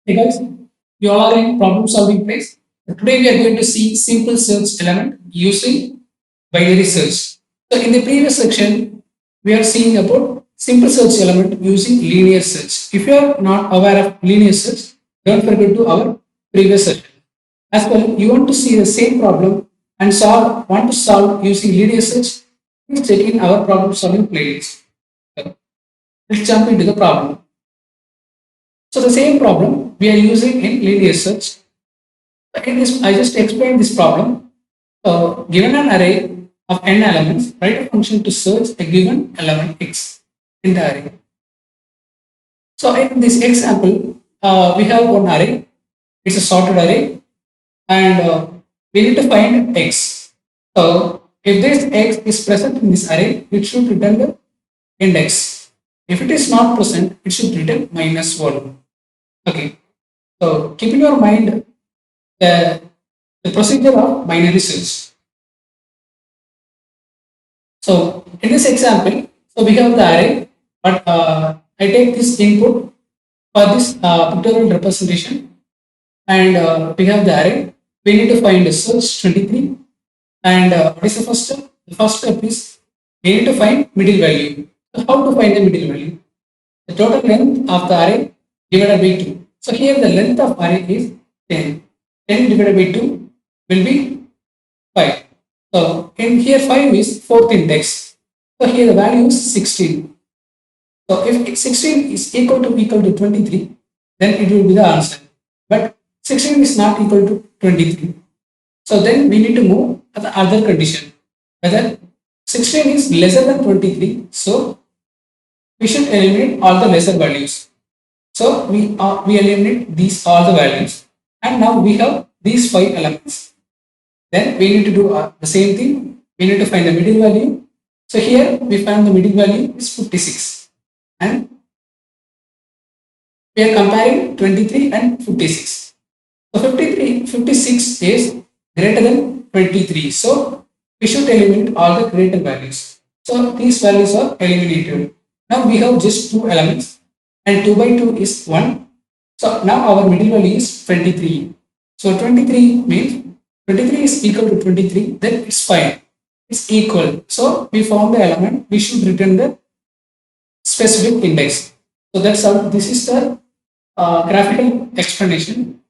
Hey guys, you all are in problem solving phase. Today we are going to see simple search element using binary search. So in the previous section, we are seeing about simple search element using linear search. If you are not aware of linear search, don't forget to our previous section. As well, you want to see the same problem and want to solve using linear search, please check in our problem solving playlist. Let's jump into the problem. So the same problem we are using in linear search. In this, I just explained this problem. Given an array of n elements, write a function to search a given element x in the array. So in this example, we have one array. It's a sorted array, and we need to find x. So if this x is present in this array, it should return the index. If it is not present, it should return -1. Okay. So keep in your mind the procedure of binary search. So in this example, so we have the array, but I take this input for this pictorial representation, and we have the array. We need to find the search 23, and what is the first step? The first step is we need to find middle value. So how to find the middle value? The total length of the array divided by 2. So here the length of array is 10. 10 divided by 2 will be 5. So in here 5 is fourth index. So here the value is 16. So if 16 is equal to 23, then it will be the answer. But 16 is not equal to 23. So then we need to move to the other condition. Whether 16 is lesser than 23, so we should eliminate all the lesser values. So we eliminate these all the values, and now we have these 5 elements. Then we need to do the same thing. We need to find the middle value. So here we find the middle value is 56, and we are comparing 23 and 56. So 56 is greater than 23. So we should eliminate all the greater values. So these values are eliminated. Now we have just 2 elements, and 2 by 2 is 1. So now our middle value is 23. So 23 means 23 is equal to 23, then it's fine. It's equal. So we found the element, we should return the specific index. So that's how this is the graphical explanation.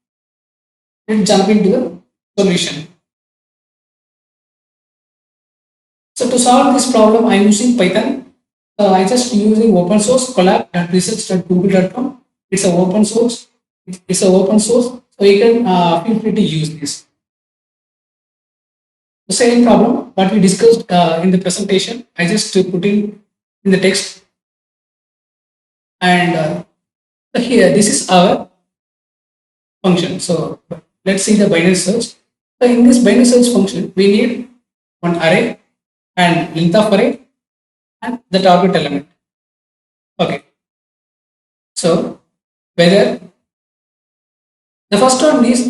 Let's jump into the solution. So to solve this problem, I'm using Python. I just using open source Colab at research.google.com. It's an open source. So you can feel free to use this. The same problem what we discussed in the presentation, I just put in the text, and here this is our function. So let's see the binary search. So in this binary search function, we need one array and length of array and the target element. Okay. So whether the first one is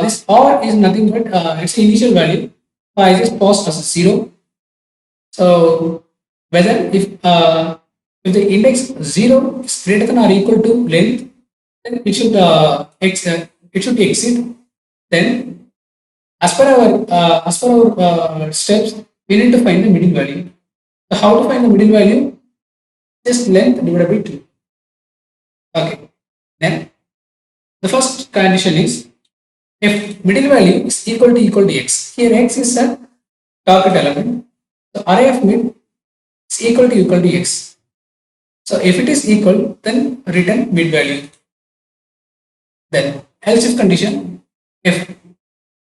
this R is nothing but its initial value. I just pass as 0. So whether if the index 0 is greater than or equal to length, then it should exit. Then as per our steps, we need to find the middle value. So how to find the middle value? Just length divided by 2. Okay. Then the first condition is if middle value is equal to x. Here x is a target element. So array of mid is equal to x. So if it is equal, then return mid value. Then else if condition, if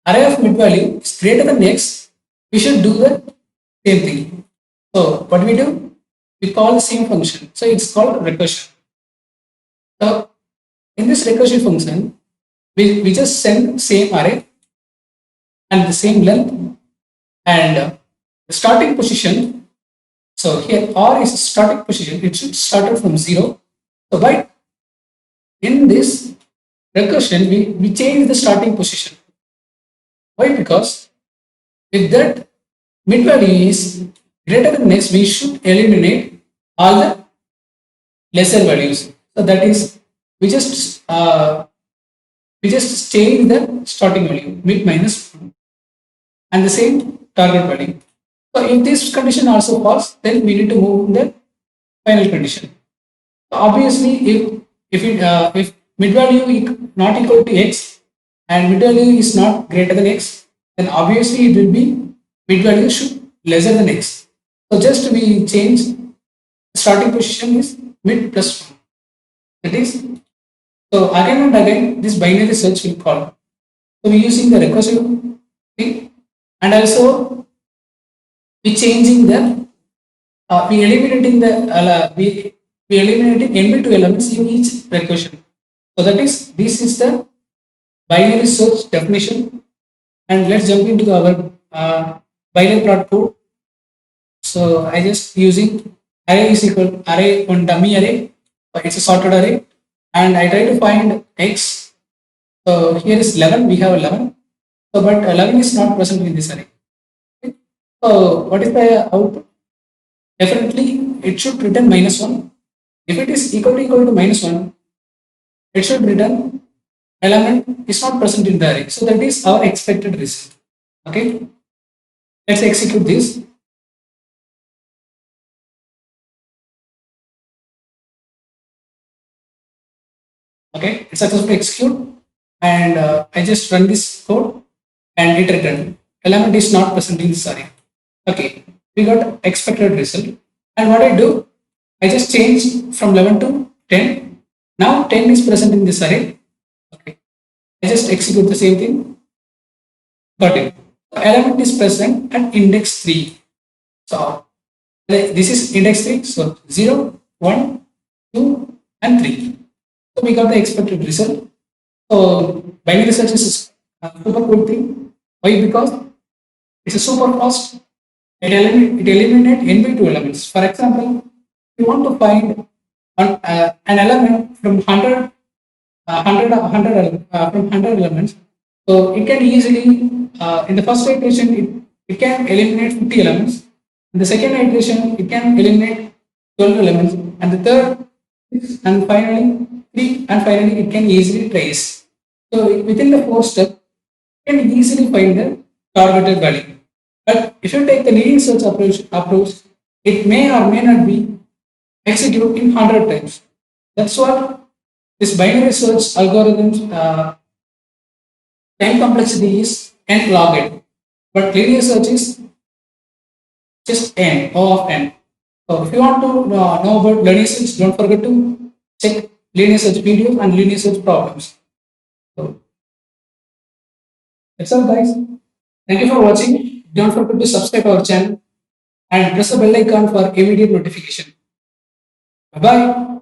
array of mid value is greater than x, we should do the same thing. So what we do? We call the same function. So it's called recursion. So in this recursion function, we just send same array and the same length and the starting position. So here R is starting position, it should start from 0. So by in this recursion, we change the starting position. Why? Because if that mid value is greater than x, we should eliminate all the lesser values. So that is, we just we just stay with the starting value, mid minus 1, and the same target value. So if this condition also falls, then we need to move in the final condition. So obviously, if mid value not equal to x and mid value is not greater than x, then obviously it will be mid value should lesser than x. So just we change starting position is mid plus 1. That is, so again and again this binary search will call. So we using the recursive thing, and also we changing the we eliminating the we eliminating NB2 elements in each recursion. So that is, this is the binary search definition. And let's jump into our binary plot code. So I just using array is equal array on dummy array. It's a sorted array, and I try to find x. So here is 11. We have 11. So but 11 is not present in this array. So what is the output? Definitely it should return -1. If it is equal to -1, it should return element is not present in the array. So that is our expected result. Okay, let's execute this. Okay, it's successfully execute, and I just run this code and it returned element is not present in this array. Okay, we got expected result, and what I do, I just change from 11 to 10. Now 10 is present in this array. Okay, I just execute the same thing. Got it. Element is present at index 3. So this is index 3. So 0, 1, 2, and 3. So we got the expected result. So binary search is a super cool thing. Why? Because it's a super fast. It eliminates NB2 elements. For example, if you want to find an element from 100, from 100 elements, so it can easily, in the first iteration, it can eliminate 50 elements. In the second iteration, it can eliminate 12 elements. And the third, 6, and finally, 3, and finally, it can easily trace. So within the 4 steps, you can easily find the targeted value. But if you take the linear search approach, it may or may not be executed in 100 times. That's what this binary search algorithms time complexity is n log n, but linear search is just n, O of n. So if you want to know about linear search, don't forget to check linear search videos and linear search problems. So that's all, guys. Thank you for watching. Don't forget to subscribe our channel and press the bell icon for immediate notification. Bye bye.